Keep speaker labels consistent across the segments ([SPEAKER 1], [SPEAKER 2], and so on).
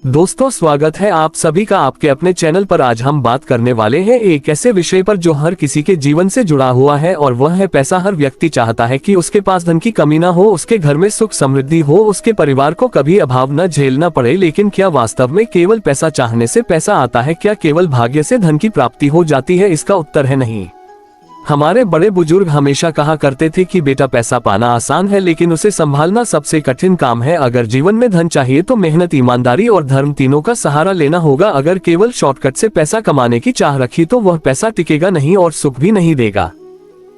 [SPEAKER 1] दोस्तों, स्वागत है आप सभी का आपके अपने चैनल पर। आज हम बात करने वाले हैं एक ऐसे विषय पर जो हर किसी के जीवन से जुड़ा हुआ है और वह है पैसा। हर व्यक्ति चाहता है कि उसके पास धन की कमी ना हो, उसके घर में सुख समृद्धि हो, उसके परिवार को कभी अभाव न झेलना पड़े। लेकिन क्या वास्तव में केवल पैसा चाहने से पैसा आता है? क्या केवल भाग्य से धन की प्राप्ति हो जाती है? इसका उत्तर है नहीं। हमारे बड़े बुजुर्ग हमेशा कहा करते थे कि बेटा, पैसा पाना आसान है लेकिन उसे संभालना सबसे कठिन काम है। अगर जीवन में धन चाहिए तो मेहनत, ईमानदारी और धर्म तीनों का सहारा लेना होगा। अगर केवल शॉर्टकट से पैसा कमाने की चाह रखी तो वह पैसा टिकेगा नहीं और सुख भी नहीं देगा।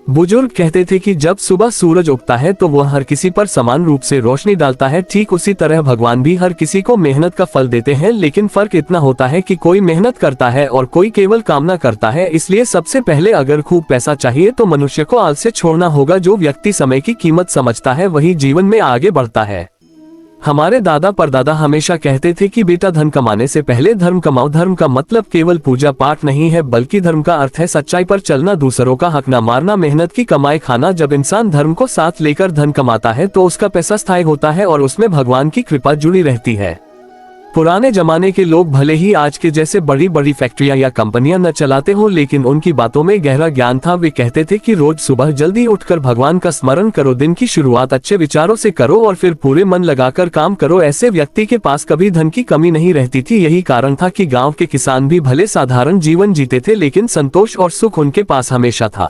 [SPEAKER 1] बुजुर्ग कहते थे कि जब सुबह सूरज उगता है तो वह हर किसी पर समान रूप से रोशनी डालता है। ठीक उसी तरह भगवान भी हर किसी को मेहनत का फल देते हैं, लेकिन फर्क इतना होता है कि कोई मेहनत करता है और कोई केवल कामना करता है। इसलिए सबसे पहले अगर खूब पैसा चाहिए तो मनुष्य को आलस्य छोड़ना होगा। जो व्यक्ति समय की कीमत समझता है वही जीवन में आगे बढ़ता है। हमारे दादा परदादा हमेशा कहते थे कि बेटा, धन कमाने से पहले धर्म कमाओ। धर्म का मतलब केवल पूजा पाठ नहीं है, बल्कि धर्म का अर्थ है सच्चाई पर चलना, दूसरों का हक न मारना, मेहनत की कमाई खाना। जब इंसान धर्म को साथ लेकर धन कमाता है तो उसका पैसा स्थायी होता है और उसमें भगवान की कृपा जुड़ी रहती है। पुराने जमाने के लोग भले ही आज के जैसे बड़ी बड़ी फैक्ट्रियां या कंपनियां न चलाते हो, लेकिन उनकी बातों में गहरा ज्ञान था। वे कहते थे कि रोज सुबह जल्दी उठकर भगवान का स्मरण करो, दिन की शुरुआत अच्छे विचारों से करो और फिर पूरे मन लगाकर काम करो। ऐसे व्यक्ति के पास कभी धन की कमी नहीं रहती थी। यही कारण था कि गांव के किसान भी भले साधारण जीवन जीते थे, लेकिन संतोष और सुख उनके पास हमेशा था।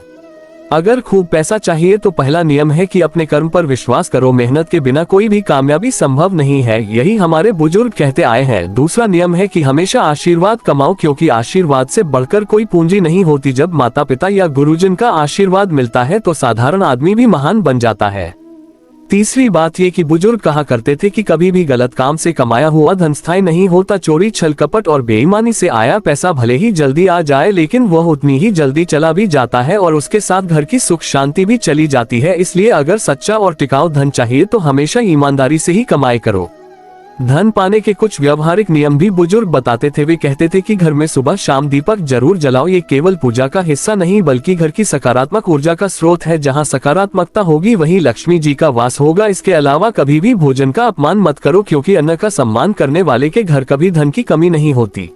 [SPEAKER 1] अगर खूब पैसा चाहिए तो पहला नियम है कि अपने कर्म पर विश्वास करो। मेहनत के बिना कोई भी कामयाबी संभव नहीं है, यही हमारे बुजुर्ग कहते आए हैं। दूसरा नियम है कि हमेशा आशीर्वाद कमाओ, क्योंकि आशीर्वाद से बढ़कर कोई पूंजी नहीं होती। जब माता पिता या गुरुजन का आशीर्वाद मिलता है तो साधारण आदमी भी महान बन जाता है। तीसरी बात ये कि बुजुर्ग कहा करते थे कि कभी भी गलत काम से कमाया हुआ धन स्थायी नहीं होता। चोरी, छल कपट और बेईमानी से आया पैसा भले ही जल्दी आ जाए, लेकिन वह उतनी ही जल्दी चला भी जाता है और उसके साथ घर की सुख शांति भी चली जाती है। इसलिए अगर सच्चा और टिकाऊ धन चाहिए तो हमेशा ईमानदारी से ही कमाई करो। धन पाने के कुछ व्यवहारिक नियम भी बुजुर्ग बताते थे। वे कहते थे कि घर में सुबह शाम दीपक जरूर जलाओ। ये केवल पूजा का हिस्सा नहीं बल्कि घर की सकारात्मक ऊर्जा का स्रोत है। जहां सकारात्मकता होगी वहीं लक्ष्मी जी का वास होगा। इसके अलावा कभी भी भोजन का अपमान मत करो, क्योंकि अन्न का सम्मान करने वाले के घर कभी धन की कमी नहीं होती।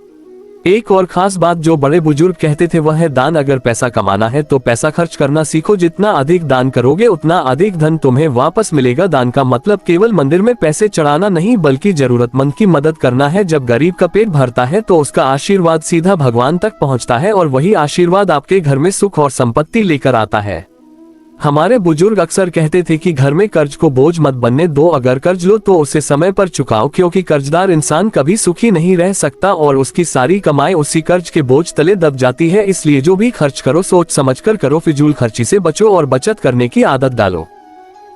[SPEAKER 1] एक और खास बात जो बड़े बुजुर्ग कहते थे वह है दान। अगर पैसा कमाना है तो पैसा खर्च करना सीखो। जितना अधिक दान करोगे उतना अधिक धन तुम्हें वापस मिलेगा। दान का मतलब केवल मंदिर में पैसे चढ़ाना नहीं बल्कि जरूरतमंद की मदद करना है। जब गरीब का पेट भरता है तो उसका आशीर्वाद सीधा भगवान तक पहुंचता है और वही आशीर्वाद आपके घर में सुख और संपत्ति लेकर आता है। हमारे बुजुर्ग अक्सर कहते थे कि घर में कर्ज को बोझ मत बनने दो। अगर कर्ज लो तो उसे समय पर चुकाओ, क्योंकि कर्जदार इंसान कभी सुखी नहीं रह सकता और उसकी सारी कमाई उसी कर्ज के बोझ तले दब जाती है। इसलिए जो भी खर्च करो सोच समझकर करो, फिजूल खर्ची से बचो और बचत करने की आदत डालो।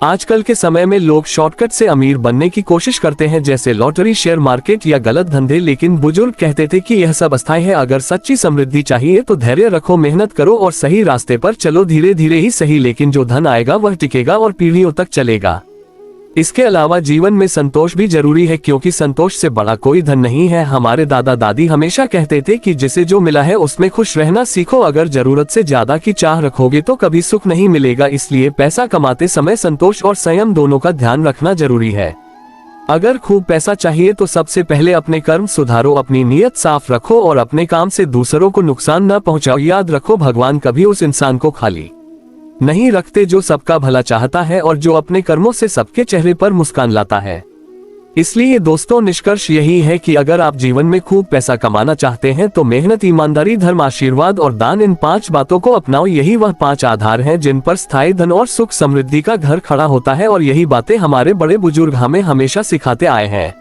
[SPEAKER 1] आजकल के समय में लोग शॉर्टकट से अमीर बनने की कोशिश करते हैं, जैसे लॉटरी, शेयर मार्केट या गलत धंधे, लेकिन बुजुर्ग कहते थे कि यह सब अस्थायी है। अगर सच्ची समृद्धि चाहिए तो धैर्य रखो, मेहनत करो और सही रास्ते पर चलो। धीरे धीरे ही सही, लेकिन जो धन आएगा वह टिकेगा और पीढ़ियों तक चलेगा। इसके अलावा जीवन में संतोष भी जरूरी है, क्योंकि संतोष से बड़ा कोई धन नहीं है। हमारे दादा दादी हमेशा कहते थे कि जिसे जो मिला है उसमें खुश रहना सीखो। अगर जरूरत से ज्यादा की चाह रखोगे तो कभी सुख नहीं मिलेगा। इसलिए पैसा कमाते समय संतोष और संयम दोनों का ध्यान रखना जरूरी है। अगर खूब पैसा चाहिए तो सबसे पहले अपने कर्म सुधारो, अपनी नीयत साफ रखो और अपने काम से दूसरों को नुकसान न पहुंचाओ। याद रखो, भगवान कभी उस इंसान को खाली नहीं रखते जो सबका भला चाहता है और जो अपने कर्मों से सबके चेहरे पर मुस्कान लाता है। इसलिए दोस्तों, निष्कर्ष यही है कि अगर आप जीवन में खूब पैसा कमाना चाहते हैं तो मेहनत, ईमानदारी, धर्म, आशीर्वाद और दान, इन 5 बातों को अपनाओ। यही वह 5 आधार हैं जिन पर स्थायी धन और सुख समृद्धि का घर खड़ा होता है और यही बातें हमारे बड़े बुजुर्ग हमें हमेशा सिखाते आए हैं।